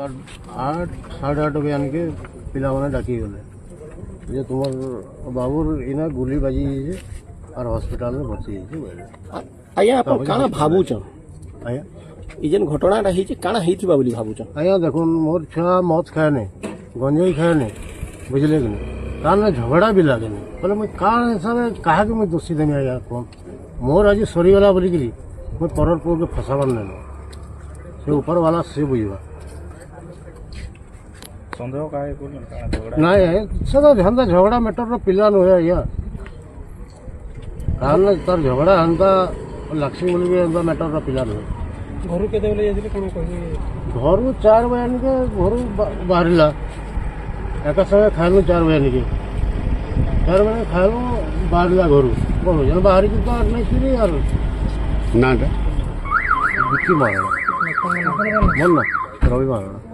आठ साढ़े आठ बजे आनिके पिलाने डाकी गले जे तुम बाबूर इना गुली बाजी और हॉस्पिटल में भर्ती आया आप काना भावुच आया इजन घटना रही काना हेतिबा बोली भावुच आया देखो मोर छुआ मद खाए नहीं गंजेई खाए नहीं बुझले कि नहीं तार झगड़ा भी लगे नहीं बोले मुझे का हिसाब कहा कि मुझे दोषी देने आया कौन मोर आज सरीगला बोलिकी मुझे परर पुओ के फसाबार नहीं से ऊपर वाला से बुझा सन्देह का ନାଇଁ ସେଟା ହେନ୍ତା ଝଗଡ଼ା ମ୍ୟାଟର୍ର ପିଲା ନୁହେଁ ଆଜ୍ଞା କାରଣ ତାର ଝଗଡ଼ା ହେନ୍ତା ଲାଗ୍ସି ବୋଲିକି ହେନ୍ତା ମ୍ୟାଟର୍ର ପିଲା ନୁହେଁ ଘରୁ କେତେବେଳେ ଯାଇଥିଲେ କଣ କହିଲେ ଘରୁ 4 ବଜେ ଆଣିକେ ଘରୁ ବାହାରିଲା ଏକା ସାଙ୍ଗେ ଖାଇଲୁ 4 ବଜେ ଆଣିକେ 4 ବଜେ ଖାଇଲୁ ବାହାରିଲା ଘରୁ କ'ଣ ଯେନ୍ ବାହାରିକି ତ ନାଇଁକିରି ଆରୁ ନାଁଟା ବିକି ମାରଣା ଭଲ ନା ରବି ମାରଣା